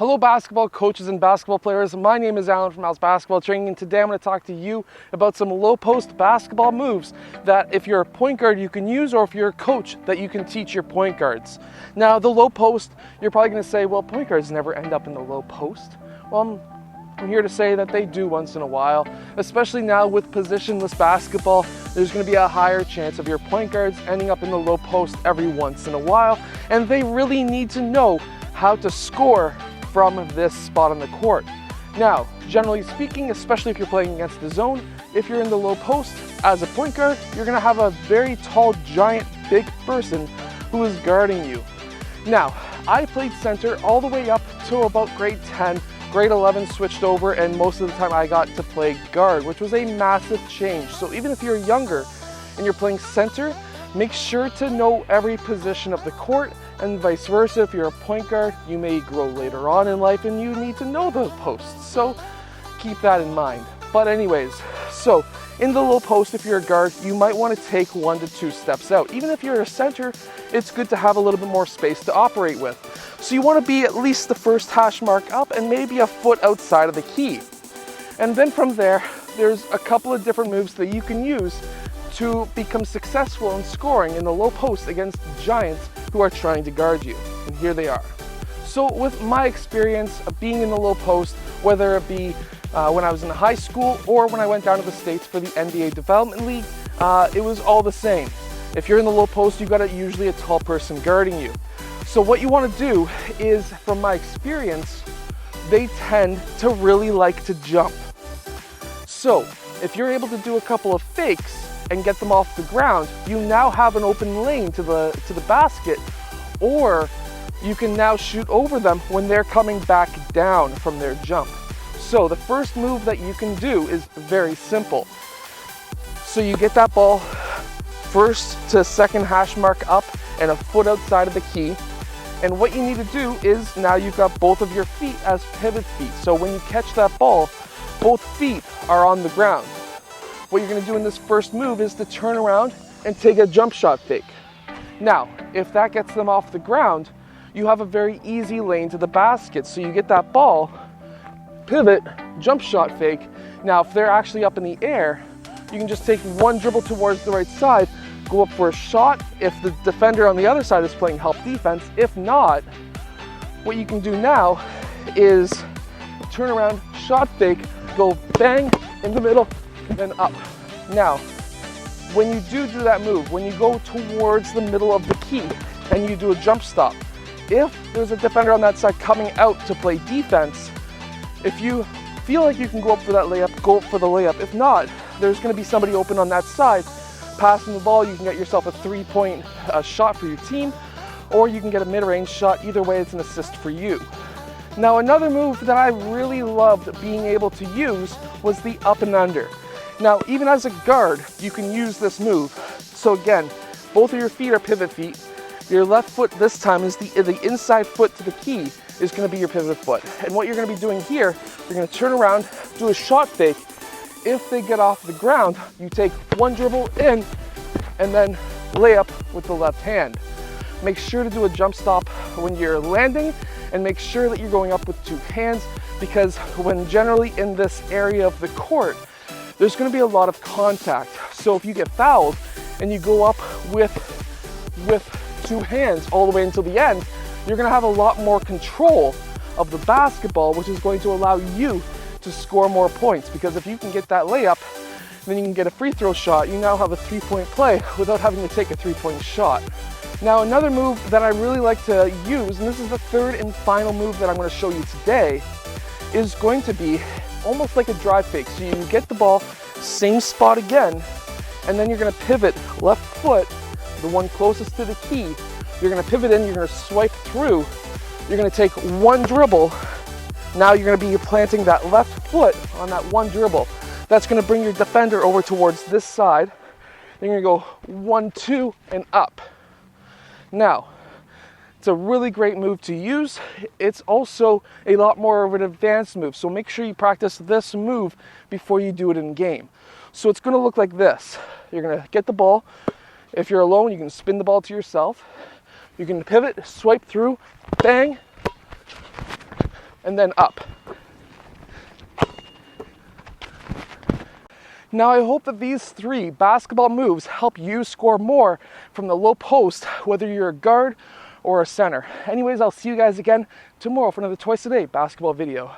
Hello basketball coaches and basketball players, my name is Alan from Al's Basketball Training, and today I'm going to talk to you about some low post basketball moves that if you're a point guard you can use, or if you're a coach that you can teach your point guards. Now the low post, you're probably going to say, well, point guards never end up in the low post. Well, I'm here to say that they do once in a while, especially now with positionless basketball. There's going to be a higher chance of your point guards ending up in the low post every once in a while, and they really need to know how to score from this spot on the court. Now, generally speaking, especially if you're playing against the zone, if you're in the low post as a point guard, you're going to have a very tall, giant, big person who is guarding you. Now, I played center all the way up to about grade 10. Grade 11 switched over, and most of the time I got to play guard, which was a massive change. So even if you're younger and you're playing center, make sure to know every position of the court, and vice versa. If you're a point guard, you may grow later on in life and you need to know those posts. So keep that in mind. But anyways, so in the low post, if you're a guard, you might want to take 1 to 2 steps out. Even if you're a center, it's good to have a little bit more space to operate with. So you want to be at least the first hash mark up and maybe a foot outside of the key. And then from there, there's a couple of different moves that you can use to become successful in scoring in the low post against giants who are trying to guard you. And here they are. So with my experience of being in the low post, whether it be when I was in high school or when I went down to the States for the NBA Development League, it was all the same. If you're in the low post, you got usually a tall person guarding you. So what you want to do is, from my experience, they tend to really like to jump. So if you're able to do a couple of fakes and get them off the ground, you now have an open lane to the basket, or you can now shoot over them when they're coming back down from their jump. So the first move that you can do is very simple. So you get that ball first to second hash mark up and a foot outside of the key. And what you need to do is, now you've got both of your feet as pivot feet. So when you catch that ball, both feet are on the ground. What you're going to do in this first move is to turn around and take a jump shot fake. Now, if that gets them off the ground, you have a very easy lane to the basket. So you get that ball, pivot, jump shot fake. Now, if they're actually up in the air, you can just take one dribble towards the right side, go up for a shot if the defender on the other side is playing help defense. If not, what you can do now is turn around, shot fake, go bang in the middle, and then up. Now, when you do that move, when you go towards the middle of the key and you do a jump stop, if there's a defender on that side coming out to play defense, if you feel like you can go up for that layup, go up for the layup. If not, there's going to be somebody open on that side. Passing the ball, you can get yourself a 3-point shot for your team, or you can get a mid-range shot. Either way, it's an assist for you. Now, another move that I really loved being able to use was the up and under. Now, even as a guard, you can use this move. So again, both of your feet are pivot feet. Your left foot this time is the inside foot to the key is going to be your pivot foot. And what you're going to be doing here, you're going to turn around, do a shot fake. If they get off the ground, you take one dribble in and then lay up with the left hand. Make sure to do a jump stop when you're landing, and make sure that you're going up with 2 hands, because when generally in this area of the court, there's going to be a lot of contact. So if you get fouled and you go up with 2 hands all the way until the end, you're going to have a lot more control of the basketball, which is going to allow you to score more points. Because if you can get that layup, then you can get a free throw shot. You now have a 3-point play without having to take a 3-point shot. Now, another move that I really like to use, and this is the third and final move that I'm going to show you today, is going to be almost like a drive fake. So you get the ball, same spot again, and then you're going to pivot left foot, the one closest to the key. You're going to pivot in, you're going to swipe through, you're going to take one dribble. Now you're going to be planting that left foot on that one dribble. That's going to bring your defender over towards this side. Then you're going to go 1, 2, and up. Now, it's a really great move to use. It's also a lot more of an advanced move. So make sure you practice this move before you do it in game. So it's going to look like this. You're going to get the ball. If you're alone, you can spin the ball to yourself. You can pivot, swipe through, bang, and then up. Now I hope that these 3 basketball moves help you score more from the low post, whether you're a guard or a center. Anyways, I'll see you guys again tomorrow for another Twice a Day basketball video.